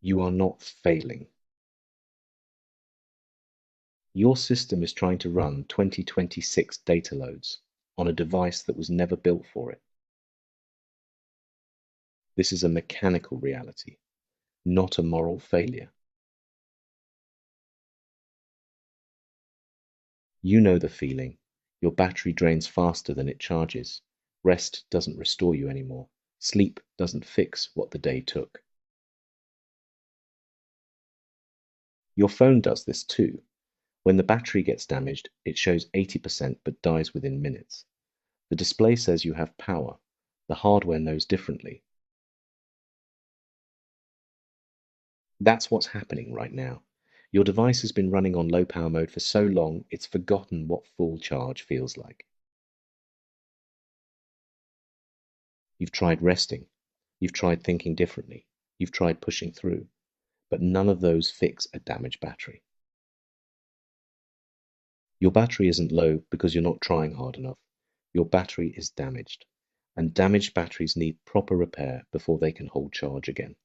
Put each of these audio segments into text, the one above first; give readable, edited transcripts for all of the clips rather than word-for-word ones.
You are not failing. Your system is trying to run 2026 data loads on a device that was never built for it. This is a mechanical reality, not a moral failure. You know the feeling. Your battery drains faster than it charges. Rest doesn't restore you anymore. Sleep doesn't fix what the day took. Your phone does this too. When the battery gets damaged, it shows 80% but dies within minutes. The display says you have power. The hardware knows differently. That's what's happening right now. Your device has been running on low power mode for so long, it's forgotten what full charge feels like. You've tried resting. You've tried thinking differently. You've tried pushing through. But none of those fix a damaged battery. Your battery isn't low because you're not trying hard enough. Your battery is damaged. And damaged batteries need proper repair before they can hold charge again.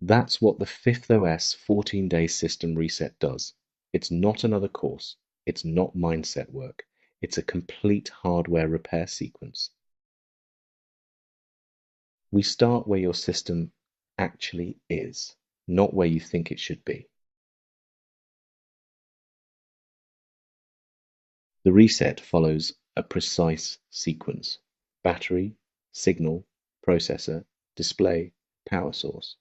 That's what the 5th OS 14-day system reset does. It's not another course. It's not mindset work. It's a complete hardware repair sequence. We start where your system actually is, not where you think it should be. The reset follows a precise sequence: battery, signal, processor, display, power source.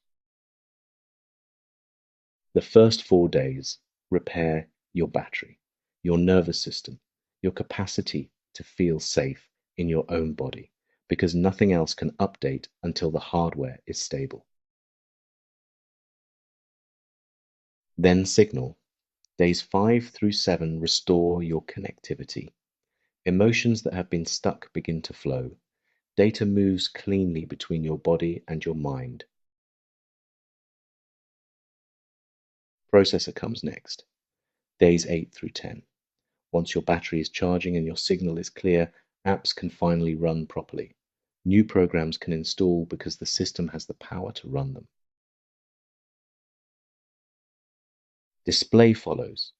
The first 4 days repair your battery, your nervous system, your capacity to feel safe in your own body, because nothing else can update until the hardware is stable. Then signal. Days 5 through 7 restore your connectivity. Emotions that have been stuck begin to flow. Data moves cleanly between your body and your mind. Processor comes next. Days 8 through 10. Once your battery is charging and your signal is clear, apps can finally run properly. New programs can install because the system has the power to run them. Display follows.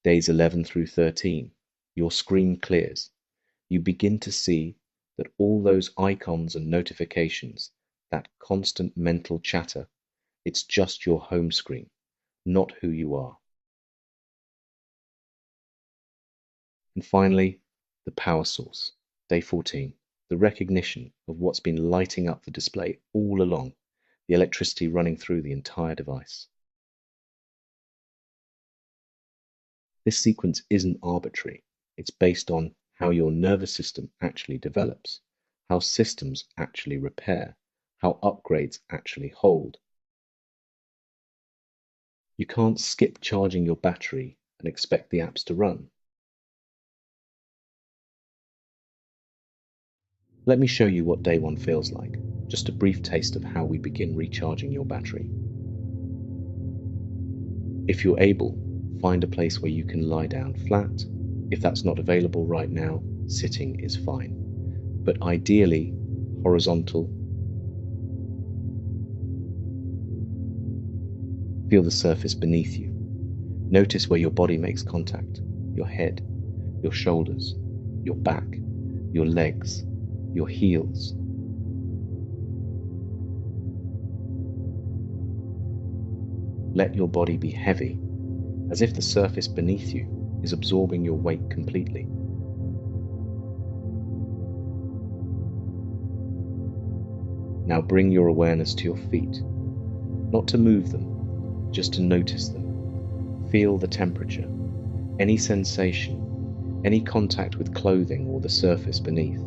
Days 11 through 13. Your screen clears. You begin to see that all those icons and notifications, that constant mental chatter, it's just your home screen, not who you are. And finally, the power source. Day 14. The recognition of what's been lighting up the display all along, the electricity running through the entire device. This sequence isn't arbitrary. It's based on how your nervous system actually develops, how systems actually repair, how upgrades actually hold. You can't skip charging your battery and expect the apps to run. Let me show you what day 1 feels like, just a brief taste of how we begin recharging your battery. If you're able, find a place where you can lie down flat. If that's not available right now, sitting is fine. But ideally, horizontal. Feel the surface beneath you. Notice where your body makes contact: your head, your shoulders, your back, your legs, your heels. Let your body be heavy, as if the surface beneath you is absorbing your weight completely. Now bring your awareness to your feet, not to move them, just to notice them. Feel the temperature, any sensation, any contact with clothing or the surface beneath.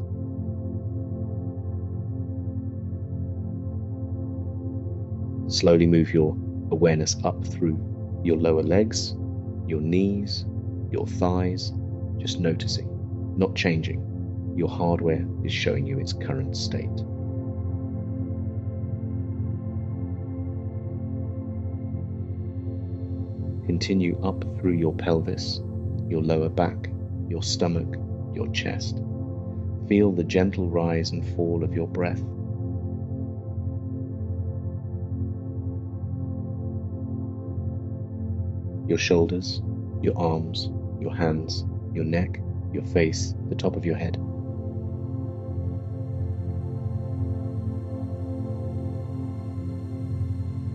Slowly move your awareness up through your lower legs, your knees, your thighs, just noticing, not changing. Your hardware is showing you its current state. Continue up through your pelvis, your lower back, your stomach, your chest. Feel the gentle rise and fall of your breath. your shoulders, your arms, your hands, your neck, your face, the top of your head.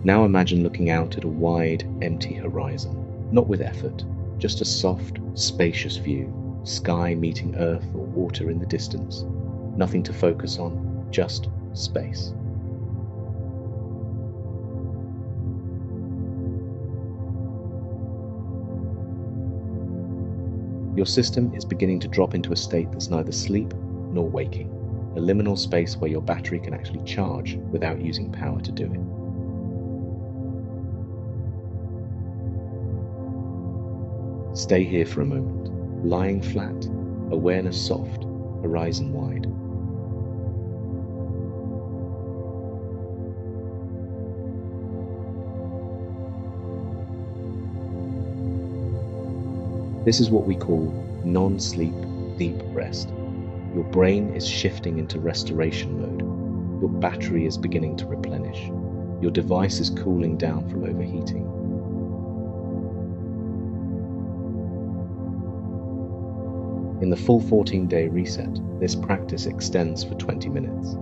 Now imagine looking out at a wide, empty horizon, not with effort, just a soft, spacious view, sky meeting earth or water in the distance. Nothing to focus on, just space. Your system is beginning to drop into a state that's neither sleep nor waking, a liminal space where your battery can actually charge without using power to do it. Stay here for a moment, lying flat, awareness soft, horizon wide. This is what we call non-sleep deep rest. Your brain is shifting into restoration mode. Your battery is beginning to replenish. Your device is cooling down from overheating. In the full 14-day reset, this practice extends for 20 minutes.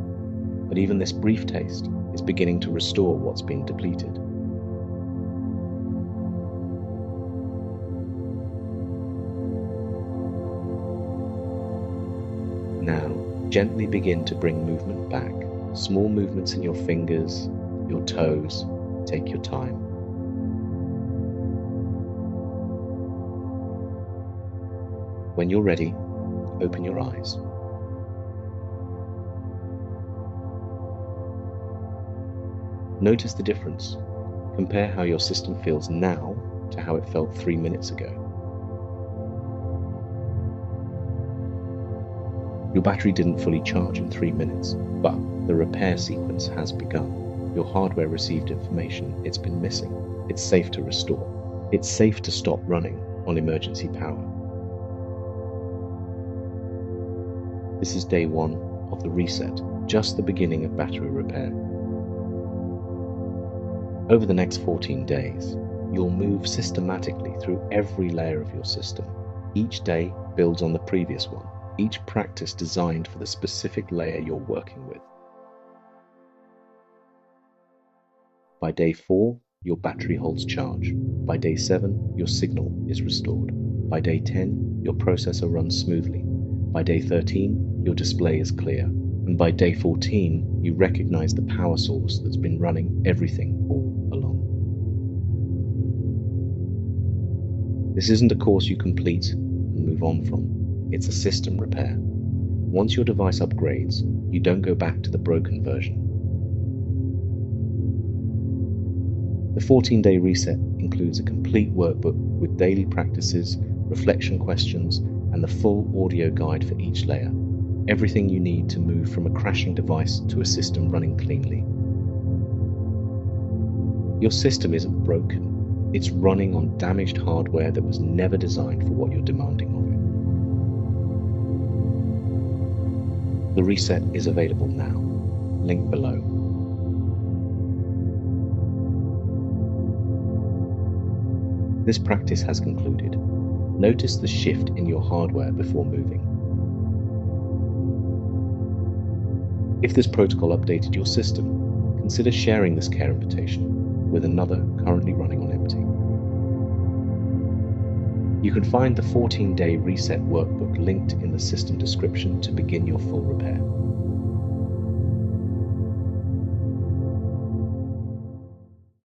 But even this brief taste is beginning to restore what's been depleted. Now, gently begin to bring movement back. Small movements in your fingers, your toes. Take your time. When you're ready, open your eyes. Notice the difference. Compare how your system feels now to how it felt 3 minutes ago. Your battery didn't fully charge in 3 minutes, but the repair sequence has begun. Your hardware received information it's been missing. It's safe to restore. It's safe to stop running on emergency power. This is day 1 of the reset, just the beginning of battery repair. Over the next 14 days, you'll move systematically through every layer of your system. Each day builds on the previous one, each practice designed for the specific layer you're working with. By day 4, your battery holds charge. By day 7, your signal is restored. By day 10, your processor runs smoothly. By day 13, your display is clear. And by day 14, you recognize the power source that's been running everything all along. This isn't a course you complete and move on from. It's a system repair. Once your device upgrades, you don't go back to the broken version. The 14-day reset includes a complete workbook with daily practices, reflection questions, and the full audio guide for each layer. Everything you need to move from a crashing device to a system running cleanly. Your system isn't broken. It's running on damaged hardware that was never designed for what you're demanding of it. The reset is available now. Link below. This practice has concluded. Notice the shift in your hardware before moving. If this protocol updated your system, consider sharing this care invitation with another currently running on empty. You can find the 14-day reset workbook linked in the system description to begin your full repair.